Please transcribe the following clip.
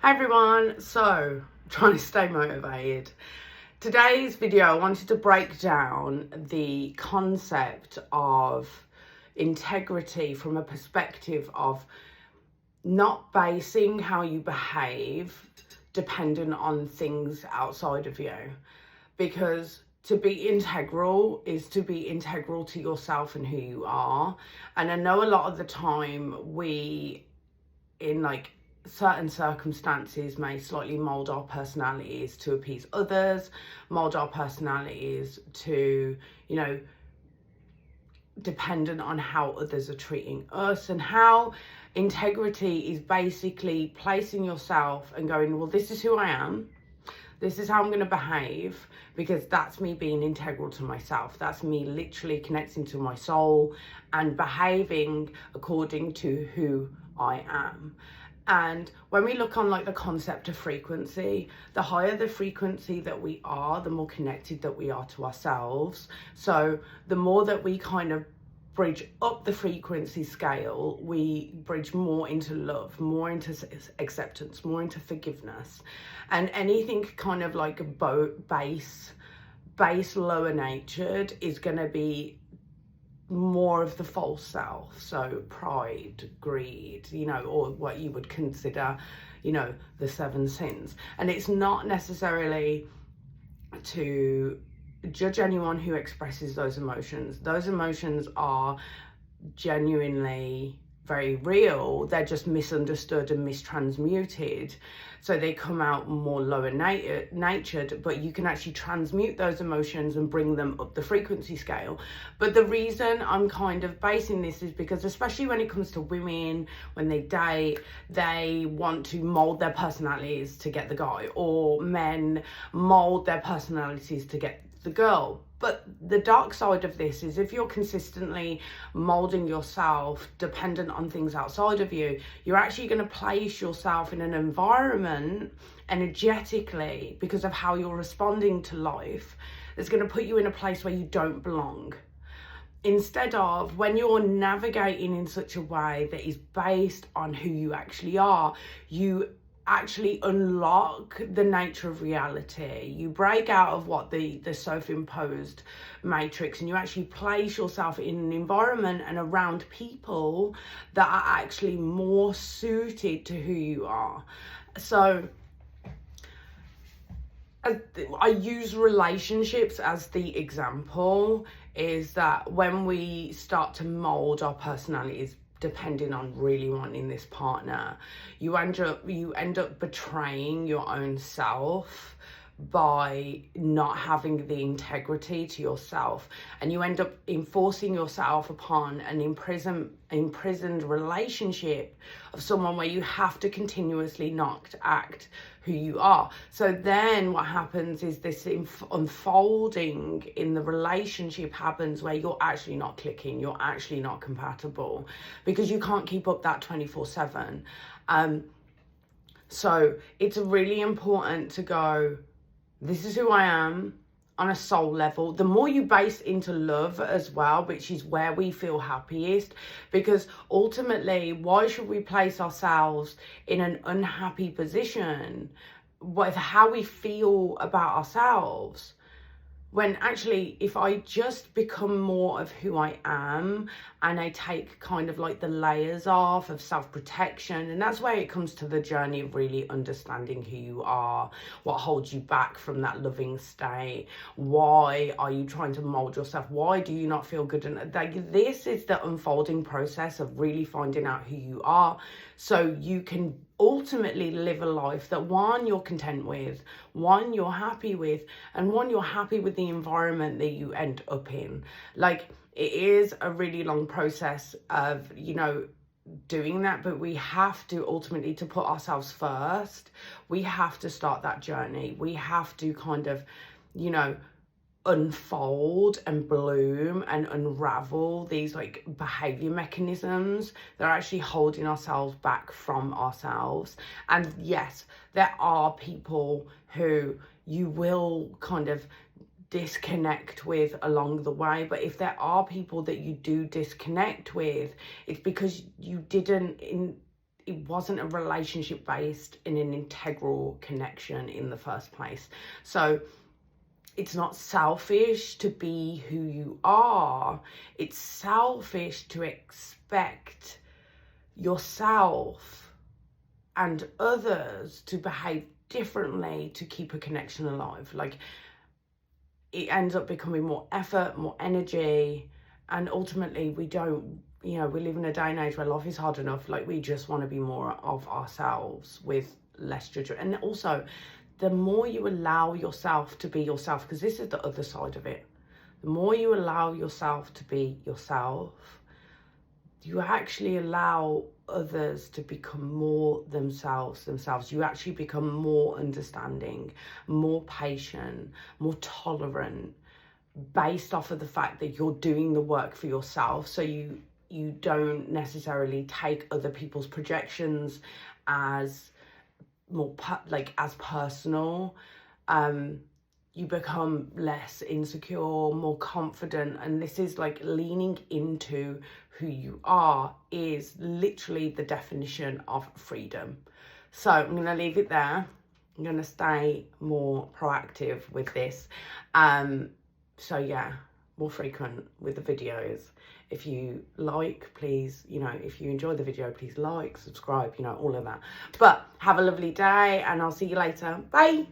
Hi everyone, so trying to stay motivated. Today's video, I wanted to break down the concept of integrity from a perspective of not basing how you behave dependent on things outside of you. Because to be integral is to be integral to yourself and who you are. And I know a lot of the time we, in certain circumstances, may slightly mold our personalities to appease others, mold our personalities to, dependent on how others are treating us. And how integrity is basically placing yourself and going, well, this is who I am. This is how I'm going to behave, because that's me being integral to myself. That's me literally connecting to my soul and behaving according to who I am. And when we look on the concept of frequency, the higher the frequency that we are, the more connected that we are to ourselves. So the more that we kind of bridge up the frequency scale, we bridge more into love, more into acceptance, more into forgiveness. And anything kind of like a base lower natured is going to be more of the false self. So pride, greed, or what you would consider, the 7 sins. And it's not necessarily to judge anyone who expresses those emotions. Those emotions are genuinely very real. They're just misunderstood and mistransmuted. So they come out more lower natured, but you can actually transmute those emotions and bring them up the frequency scale. But the reason I'm kind of basing this is because, especially when it comes to women, when they date, they want to mold their personalities to get the guy, or men mold their personalities to get the girl. But the dark side of this is, if you're consistently molding yourself dependent on things outside of you, you're actually going to place yourself in an environment energetically, because of how you're responding to life, that's going to put you in a place where you don't belong. Instead of, when you're navigating in such a way that is based on who you actually are, you actually unlock the nature of reality. You break out of what the self-imposed matrix, and you actually place yourself in an environment and around people that are actually more suited to who you are. So I use relationships as the example, is that when we start to mold our personalities depending on really wanting this partner, you end up betraying your own self by not having the integrity to yourself, and you end up enforcing yourself upon an imprisoned relationship of someone where you have to continuously not act who you are. So then what happens is this unfolding in the relationship happens where you're actually not clicking, you're actually not compatible, because you can't keep up that 24/7. So it's really important to go, this is who I am on a soul level. The more you base into love as well, which is where we feel happiest, because ultimately, why should we place ourselves in an unhappy position with how we feel about ourselves, when actually, if I just become more of who I am, and I take kind of the layers off of self-protection, and that's where it comes to the journey of really understanding who you are, what holds you back from that loving state, why are you trying to mold yourself, why do you not feel good, and this is the unfolding process of really finding out who you are, so you can ultimately live a life that, one, you're content with, one, you're happy with, and one, you're happy with the environment that you end up in. It is a really long process of, doing that, but we have to ultimately, to put ourselves first, we have to start that journey. We have to kind of, unfold and bloom and unravel these behavior mechanisms that are actually holding ourselves back from ourselves. And yes, there are people who you will kind of disconnect with along the way, but if there are people that you do disconnect with, it's because you didn't it wasn't a relationship based in an integral connection in the first place. So it's not selfish to be who you are. It's selfish to expect yourself and others to behave differently to keep a connection alive. Like, it ends up becoming more effort, more energy, and ultimately we don't, you know, we live in a day and age where life is hard enough. Like, we just want to be more of ourselves with less judgment. And also, the more you allow yourself to be yourself, because this is the other side of it, the more you allow yourself to be yourself, you actually allow others to become more themselves. You actually become more understanding, more patient, more tolerant, based off of the fact that you're doing the work for yourself. So you don't necessarily take other people's projections as more as personal. You become less insecure, more confident, and this is like leaning into who you are is literally the definition of freedom. So I'm going to leave it there. I'm going to stay more proactive with this. So yeah, more frequent with the videos. If you like, please, you know, if you enjoy the video, please like, subscribe, you know, all of that. But have a lovely day, and I'll see you later. Bye.